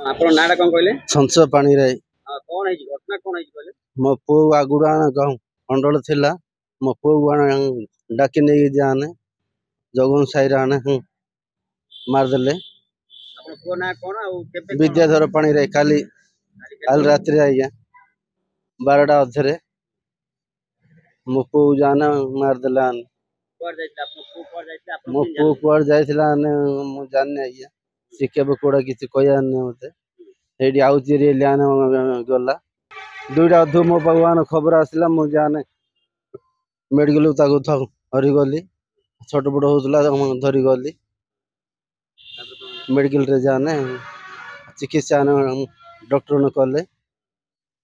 ଆପଣ ନାଁଟା କଣ କହିଲେ? ସଂଶୟ ପାଣି ରେ କଣ ହେଇଛି ଘଟଣା କଣ ହେଇଛି କହିଲେ? ମୋ ପୁଅ ଆଗୁରୁ ଖଣ୍ଡଳ ଥିଲା। ମୋ ପୁଅ ଡାକି ନେଇକି ଯାଆନେ ଜଗନ ସାହିରେ ଆଣେ ମାରିଦେଲେ। ଆପଣ ପୁଅ ନାଁ କଣ ଆଉ କେବେ ବିଦ୍ୟାଧର ପାଣିରେ କାଲି ରାତିରେ ଆଜ୍ଞା 12ଟା ଅଧରେ ମୋ ପୁଅ ଯାଆନେ ମାରିଦେଲେ ଆନେ। କୁଆଡେ ଯାଇଥିଲେ ଆପଣ? ପୁଅ କୁଆଡେ ଯାଇଥିଲେ ଆପଣ ମୋ କେମିତି ପୁଅ ଜାଣିଲେ? କୁଆଡେ ଯାଇଥିଲା ମୁଁ ଜାଣିନି ଆଜ୍ଞା। ସେ କେବେ କୁଆଡେ କିଛି କହିବାନି ମତେ। ସେଇଠି ଆଉଚି ଗଲା 2ଟା ଅଧୁ ମୋ ପାଖକୁ ଖବର ଆସିଲା। ମୁଁ ଯାଆନେ ମେଡିକାଲ ତାକୁ ଧରିଗଲି। ଛୋଟ ବଟ ହଉଥିଲା ଧରିଗଲି ମେଡିକାଲ ରେ ଯାଆନେ ଚିକିତ୍ସା ଡକ୍ଟର କଲେ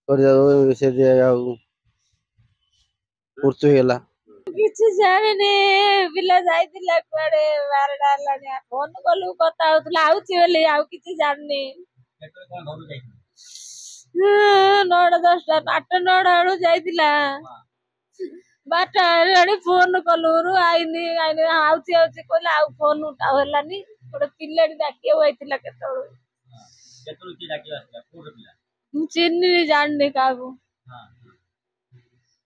କରିବାକୁ ସେ ଆଉ ମୃତ୍ୟୁ ହେଇଗଲା। କିଛି ଜାଣିନି ପିଲା ଯାଇଥିଲା କୁଆଡେ 12ଟା ହେଲାଣି ଫୋନ କଲୁ କଥା ହଉଥିଲା ଆଉଚି ବୋଲି ଆଉ କିଛି ଜାଣିନି। 9ଟା 10ଟା 8 9ଟା ବେଳୁ ଯାଇଥିଲା 12ଟା ହେଲାଣି ଫୋନ କଲୁରୁ ଆଉଚି କହିଲେ ଆଉ ଫୋନ ଉଠାଉ ହେଲାନି। ଗୋଟେ ପିଲାଟି ଡାକିବାକୁ ଆଇଥିଲା କେତେବେଳୁ ମୁଁ ଚିହ୍ନିନି ଜାଣିନି କାହାକୁ।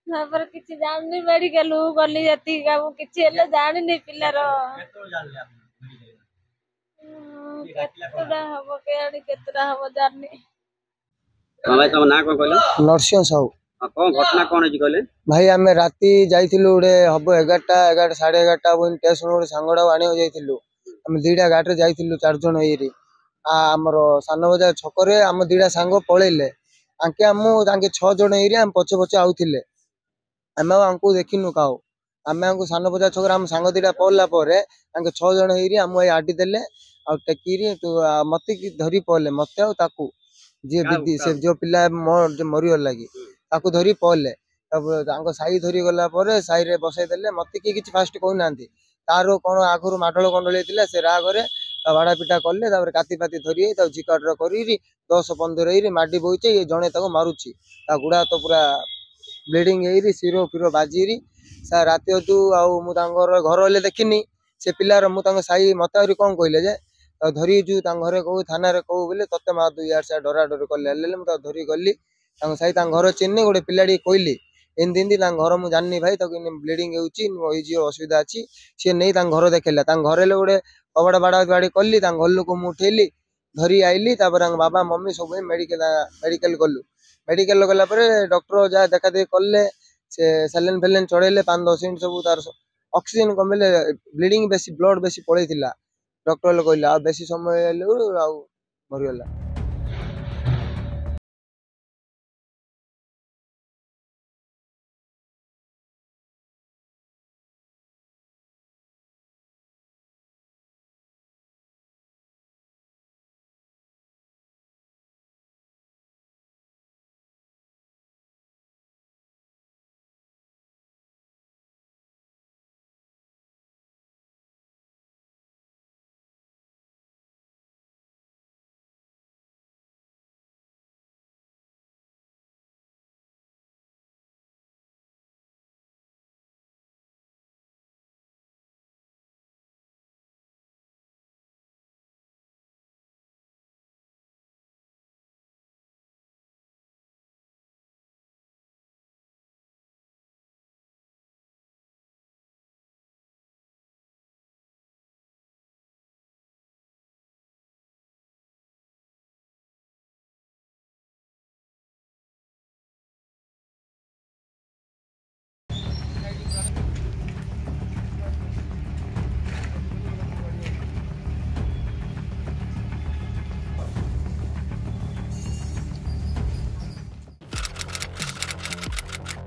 ତାପରେ କିଛି ଜାଣିନି ମେଡିକାଲ ଗଲି ଯେତିକି କାମ କିଛି ହେଲେ ଜାଣିନି ପିଲାର କେତେଟା ହବ ଜାଣିନି। ଭାଇ ତମ ନାଁ କଣ କହିଲେ? ନରସିଂହ ସାହୁ। କଣ ଘଟଣା କଣ ହେଇଛି କହିଲେ? ଭାଇ ଆମେ ରାତି ଯାଇଥିଲୁ ଗୋଟେ ହବ 11ଟା 11:30 ହବ ଷ୍ଟେସନ ଗୋଟେ ସାଙ୍ଗଟାକୁ ଆଣିବାକୁ ଯାଇଥିଲୁ। ଆମେ 2ଟା ଗାଡିରେ ଯାଇଥିଲୁ 4 ଜଣ ଇଏରେ ଆମର ସାନ ବଜାର ଛକରେ ଆମ 2ଟା ସାଙ୍ଗ ପଳେଇଲେ। ତାଙ୍କେ 6 ଜଣ ଏଇରେ ଆମେ ପଛେ ପଛେ ଆଉଥିଲେ। ଆମେ ଆଉ ଆଙ୍କୁ ଦେଖିନୁ କାଉ। ଆମେ ସାନ ବଜାର ଛକରେ ଆମ ସାଙ୍ଗ 2ଟା ପଳଲା ପରେ ତାଙ୍କେ 6 ଜଣ ହେଇରି ଆମକୁ ଆଡି ଦେଲେ ଆଉ ଟେକିରି ମତେ କି ଧରି ପଳଲେ ମତେ ଆଉ ତାକୁ ସେ ଯୋଉ ପିଲା ମରିଗଲା ଲାଗି ତାକୁ ଧରି ପଳଲେ। ତାପରେ ତାଙ୍କ ସାହି ଧରି ଗଲା ପରେ ସାହିରେ ବସେଇ ଦେଲେ। ମତେ କିଏ କିଛି ଫାଷ୍ଟ କହୁନାହାନ୍ତି। ତାର କଣ ଆଗରୁ ମାଡଳ କଣ୍ଡଳ ହେଇଥିଲା ସେ ରାଗରେ ତା ବାଡା ପିଟା କଲେ। ତାପରେ କାତି ପାତି ଧରି ତାକୁ ଚିକାଟର କରି 10-15 ହେଇରି ମାଡି ବୋଇଛି। ଜଣେ ତାକୁ ମାରୁଛି ତା ଗୁଡା ତ ପୁରା ବ୍ଲିଡିଂ ହେଇରି ଶିର ଫିର ବାଜିରି ରାତି ଅଧୁ ଆଉ ମୁଁ ତାଙ୍କର ଘର ହେଲେ ଦେଖିନି ସେ ପିଲାର। ମୁଁ ତାଙ୍କ ସାହି ମତେ ଆହୁରି କଣ କହିଲେ ଯେ ତାକୁ ଧରିଛୁ ତାଙ୍କ ଘରେ କହୁ ଥାନାରେ କହୁ ବୋଲେ ତତେ ମା ଇଆଡେ ସିଆଡେ ଡରା ଡରି କଲେ। ହେଲେ ମୁଁ ତାକୁ ଧରି ଗଲି ତାଙ୍କ ସାହି ତାଙ୍କ ଘର ଚିହ୍ନି ଗୋଟେ ପିଲାଟି କହିଲି ଏମିତି ତାଙ୍କ ଘର ମୁଁ ଜାଣିନି ଭାଇ ତାକୁ ବ୍ଲିଡିଂ ହେଉଛି ହେଇଯିବ ଅସୁବିଧା ଅଛି। ସିଏ ନେଇ ତାଙ୍କ ଘର ଦେଖେଇଲା। ତାଙ୍କ ଘରେ ହେଲେ ଗୋଟେ କବାଟ ବାଡା ବାଡି କଲି ତାଙ୍କ ଘର ଲୋକ ମୁଁ ଉଠେଇଲି ଧରି ଆଇଲି। ତାପରେ ତାଙ୍କ ବାବା ମମି ସବୁ ମେଡିକାଲ ଗଲୁ। ମେଡିକାଲ ଗଲା ପରେ ଡକ୍ଟର ଯାହା ଦେଖା ଦେଖି କଲେ ସେ ସାଲାଇନ ଫାଲାଇନ ଚଢେଇଲେ 5-10 ମିନିଟ୍ ସବୁ ତାର ଅକ୍ସିଜେନ କମିଲେ ବ୍ଲିଡିଂ ବେଶୀ ବ୍ଲଡ ବେଶୀ ପଳେଇଥିଲା। ଡକ୍ଟର କହିଲେ ଆଉ ବେଶୀ ସମୟ ହେଲୁ ଆଉ ମରିଗଲା।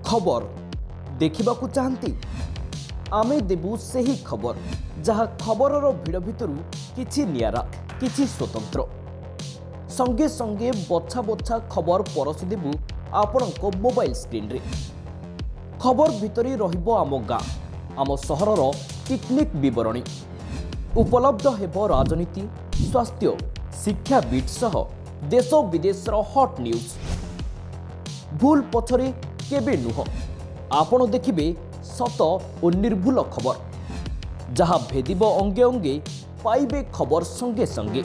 खबर देखा चाहती आमे देबु सही खबर जहाँ खबरर भिड़ भितर किछि नियारा किछि स्वतंत्र संगे संगे बछा बछा खबर परसि देबु आपणक मोबाइल स्क्रीन रे। खबर भितरी रहिबो आम गाँ आम सहरर पिकनिक विवरणी उपलब्ध हेबो राजनीति स्वास्थ्य शिक्षा बीट सह देश विदेशर हॉट न्यूज। भूल पछरे केबे नुह आपण देखिबे सत और निर्भुल खबर जहाँ भेदिब अंगे अंगे पाइबे खबर संगे संगे।